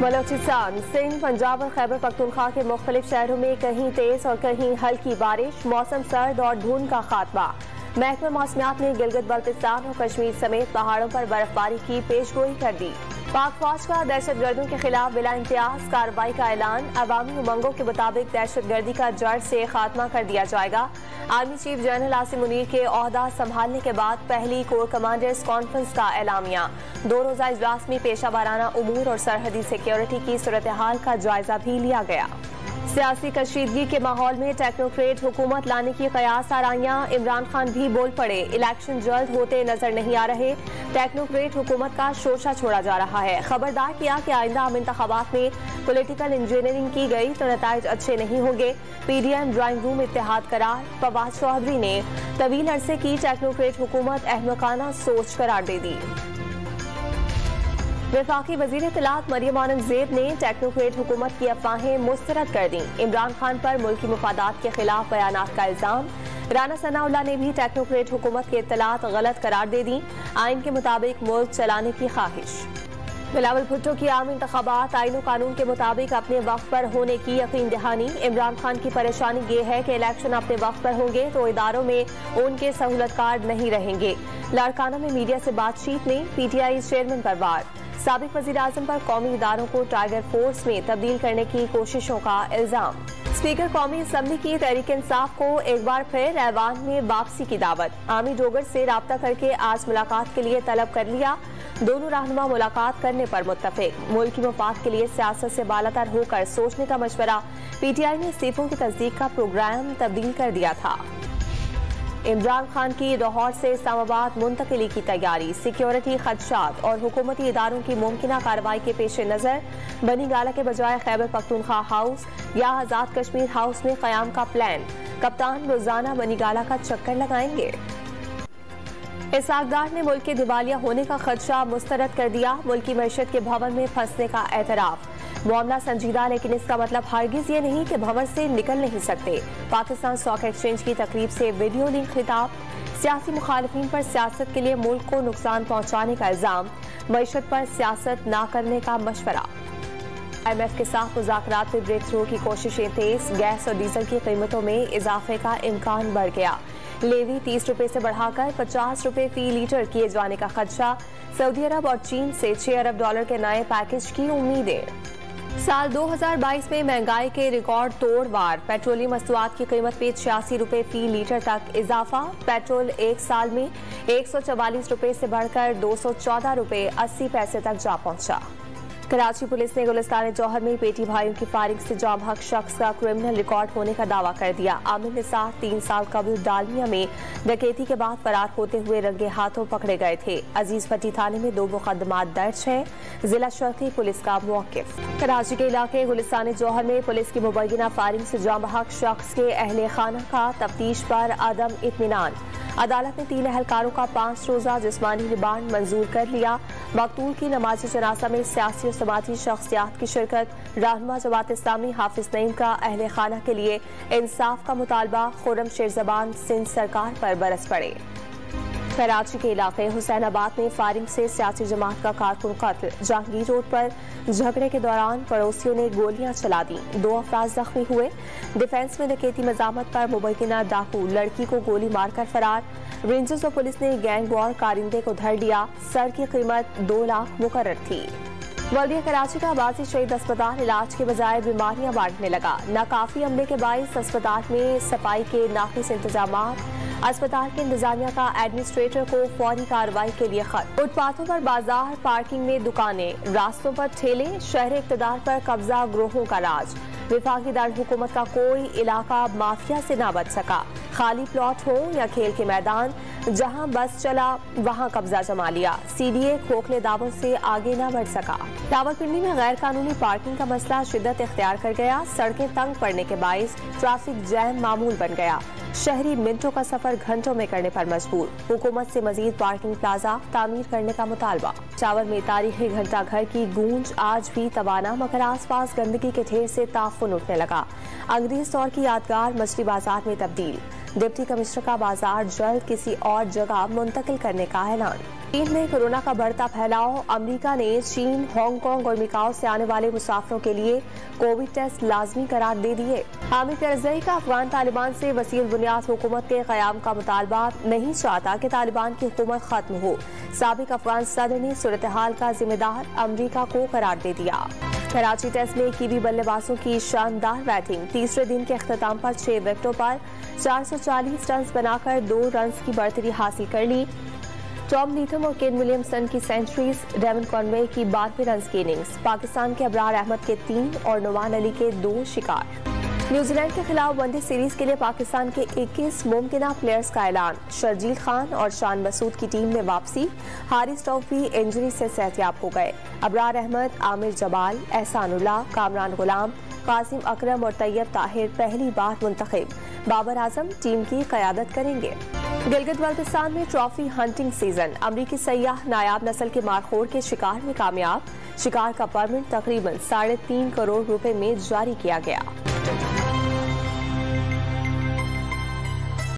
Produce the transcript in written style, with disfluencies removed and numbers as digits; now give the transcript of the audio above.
बलोचिस्तान, सिंध, पंजाब और खैबर पख्तूनख्वा के मुख्तलिफ शहरों में कहीं तेज और कहीं हल्की बारिश, मौसम सर्द और धुंध का खात्मा। महकमा मौसमियात ने गिलगित बल्तिस्तान और कश्मीर समेत पहाड़ों पर बर्फबारी की पेशगोई कर दी। पाक फौज का दहशतगर्दों के खिलाफ बिला इम्तियाज कार्रवाई का ऐलान। अवामी उमंगों के मुताबिक दहशतगर्दी का जड़ से खात्मा कर दिया जाएगा। Army chief general Asim Munir के ओहदा संभालने के बाद पहली कोर कमांडर्स कॉन्फ्रेंस का ऐलामिया। 2 रोजा इजलास में पेशा वाराना उमूर और सरहदी सिक्योरिटी की सूरत हाल का जायजा भी लिया गया। सियासी कशीदगी के माहौल में टेक्नोक्रेट हुकूमत लाने की कयास आराइयां। इमरान खान भी बोल पड़े, इलेक्शन जल्द होते नजर नहीं आ रहे। टेक्नोक्रेट हुकूमत का शोशा छोड़ा जा रहा है। खबरदार किया कि आइंदा आम इंतखाबात में पॉलिटिकल इंजीनियरिंग की गई तो नताइज अच्छे नहीं होंगे। पीडीएम ड्राइंग रूम इत्तेहाद करार। फवाद चौधरी ने तवील अरसे की टेक्नोक्रेट हुकूमत अहमकाना सोच करार दे दी। वफाकी वजीर इत्तलात मरियम औरंगजेब ने टेक्नोक्रेट हुकूमत की अफवाहें मुस्तरद कर दी। इमरान खान पर मुल्की मुफादात के खिलाफ बयानात का इल्जाम। राना सनाउल्लाह ने भी टेक्नोक्रेट हुकूमत की इत्तलात गलत करार दे दी। आइन के मुताबिक मुल्क चलाने की ख्वाहिश। बिलावल भुट्टो की आम इंतखाबात आइन और कानून के मुताबिक अपने वक्त पर होने की यकीन दहानी। इमरान खान की परेशानी ये है कि इलेक्शन अपने वक्त पर होंगे तो इदारों में उनके सहूलत कार्ड नहीं रहेंगे। लाड़काना में मीडिया से बातचीत में पीटीआई चेयरमैन पर वार। साबिक वजीर आजम पर कौमी इदारों को टाइगर फोर्स में तब्दील करने की कोशिशों का इल्जाम। स्पीकर कौमी असम्बली की तहरीक इंसाफ को एक बार फिर ऐवान में वापसी की दावत। आमी डोगर से राब्ता करके आज मुलाकात के लिए तलब कर लिया। दोनों रहनुमा मुलाकात करने पर मुत्तफिक। मुल्क की मफाद के लिए सियासत से बालातर होकर सोचने का मशवरा। पीटीआई ने इस्तीफों की तस्दीक का प्रोग्राम तब्दील कर दिया था। इमरान खान की लाहौर से इस्लामाबाद मुंतकिली की तैयारी। सिक्योरिटी खदशात और हुकूमती इदारों की मुमकिना कार्रवाई के पेश नजर बनी गाला के बजाय खैबर पख्तूनख्वा हाउस या आजाद कश्मीर हाउस में कयाम का प्लान। कप्तान रोजाना बनी गाला का चक्कर लगाएंगे। इसाकदार ने मुल्क के दिवालिया होने का खदशा मुस्तरद कर दिया। मुल्की मईशत के भवन में फंसने का एतराफ। मामला संजीदा, लेकिन इसका मतलब हरगिज ये नहीं कि भवन से निकल नहीं सकते। पाकिस्तान स्टॉक एक्सचेंज की तकरीब से वीडियो लिंक खिताब। सियासी मुखालिफिन पर सियासत के लिए मुल्क को नुकसान पहुंचाने का इल्जाम। मईशत पर सियासत न करने का मशवरा। IMF के साथ मुज़ाकरात में ब्रेक थ्रू की कोशिशें तेज। गैस और डीजल की कीमतों में इजाफे का इम्कान बढ़ गया। लेवी 30 रुपए से बढ़ाकर 50 रुपए फी लीटर किए जाने का खदशा। सऊदी अरब और चीन से $6 अरब के नए पैकेज की उम्मीदें। साल 2022 में महंगाई के रिकॉर्ड तोड़ वार। पेट्रोलियम मस्तूआत की कीमत में 86 रुपए फी लीटर तक इजाफा। पेट्रोल एक साल में 144 रुपए से बढ़कर 214 रुपए 80 पैसे तक जा पहुंचा। कराची पुलिस ने गुलिस्तान जौहर में बेटी भाइयों की फायरिंग से जाम हक शख्स का क्रिमिनल रिकॉर्ड होने का दावा कर दिया। आमिर निसार 3 साल कबल डालमिया में डकैती के बाद फरार होते हुए रंगे हाथों पकड़े गए थे। अजीज भट्टी थाने में 2 मुकदमात दर्ज है। जिला शर्ती पुलिस का मौकिफ। कराची के इलाके गुलिस्तान जौहर में पुलिस की मुबैना फायरिंग से जाम हक शख्स के अहले खाना का तफ्तीश पर आदम इत्मीनान। अदालत ने 3 अहलकारों का 5 रोजा जिस्मानी रिमांड मंजूर कर लिया। मकतूल की नमाज जनाजा में सियासी और समाजी शख्सियात की शिरकत। रहनुमा जमात इस्लामी हाफिज नईम का अहले खाना के लिए इंसाफ का मुतालबा। खुर्रम शेरजबान सिंध सरकार पर बरस पड़े। कराची के इलाके हुसैनाबाद में फायरिंग से सियासी जमात का कारकुन कत्ल। जहांगीर रोड पर झगड़े के दौरान पड़ोसियों ने गोलियां चला दी। 2 अफराद जख्मी हुए। डिफेंस में डकैती मजामत पर मुबैना डाकू लड़की को गोली मारकर फरार। रेंजर्स और पुलिस ने गैंग वॉर कारिंदे को धर लिया। सर की कीमत 2 लाख मुकर्रर थी। बल्दिया कराची का आबादी शहीद अस्पताल इलाज के बजाय बीमारियां बांटने लगा। नाकाफी अमले के बाइस अस्पताल में सफाई के नाकिस इंतजाम। अस्पताल के इंतजामिया का एडमिनिस्ट्रेटर को फौरी कार्रवाई के लिए खत। फुटपाथों पर बाजार, पार्किंग में दुकानें, रास्तों पर ठेले। शहर इक़्तिदार पर कब्जा ग्रोहों का राज। विफाकी दारुल हुकूमत का कोई इलाका माफिया से ना बच सका। खाली प्लॉट हो या खेल के मैदान, जहां बस चला वहां कब्जा जमा लिया। CDA खोखले दावों से आगे न बढ़ सका। रावलपिंडी में गैर कानूनी पार्किंग का मसला शिद्दत इख्तियार कर गया। सड़कें तंग पड़ने के बाइस ट्रैफिक जैम मामूल बन गया। शहरी मिनटों का सफर घंटों में करने पर मजबूर। हुकूमत से मजीद पार्किंग प्लाजा तामीर करने का मुतालबा। चावल में तारीखी घंटा घर की गूंज आज भी तवाना, मगर आसपास गंदगी के ढेर से ताफुन उठने लगा। अंग्रेज दौर की यादगार मछली बाजार में तब्दील। डिप्टी कमिश्नर का बाजार जल्द किसी और जगह मुंतकिल करने का ऐलान। चीन में कोरोना का बढ़ता फैलाव। अमेरिका ने चीन, हांगकांग और मिकाओ से आने वाले मुसाफिरों के लिए कोविड टेस्ट लाजमी करार दे दिए। हामिद करजई का अफगान तालिबान से वसील बुनियाद हुकूमत के क़याम का मुतालबा, नहीं चाहता कि तालिबान की हुकूमत खत्म हो। साबिक अफगान सदर ने सूरत हाल का जिम्मेदार अमेरिका को करार दे दिया। कराची टेस्ट में कीवी बल्लेबाजों की शानदार बैटिंग। तीसरे दिन के अख्ताम पर 6 विकेटों पर 440 रन बनाकर 2 रन की बढ़तरी हासिल कर ली। टॉम लीथम और केन विलियमसन की सेंचुरीज, डेवन कॉनवे की 12 रन की इनिंग्स। पाकिस्तान के अबरार अहमद के 3 और नुमान अली के 2 शिकार। न्यूजीलैंड के खिलाफ वनडे सीरीज के लिए पाकिस्तान के 21 मुमकिना प्लेयर्स का ऐलान। शर्जील खान और शान मसूद की टीम में वापसी। हारिस ट्रॉफी इंजरी से सेहतयाब हो गए। अबरार अहमद, आमिर जबाल, एहसानुल्लाह, कामरान गुलाम, कासिम अकरम और तैयब ताहिर पहली बार मुंतखब। बाबर आजम टीम की क़यादत करेंगे। गिलगित बल्तिस्तान में ट्रॉफी हंटिंग सीजन। अमरीकी सयाह नायाब नस्ल के मारखोर के शिकार में कामयाब। शिकार का परमिट तकरीबन 3.5 करोड़ रुपए में जारी किया गया।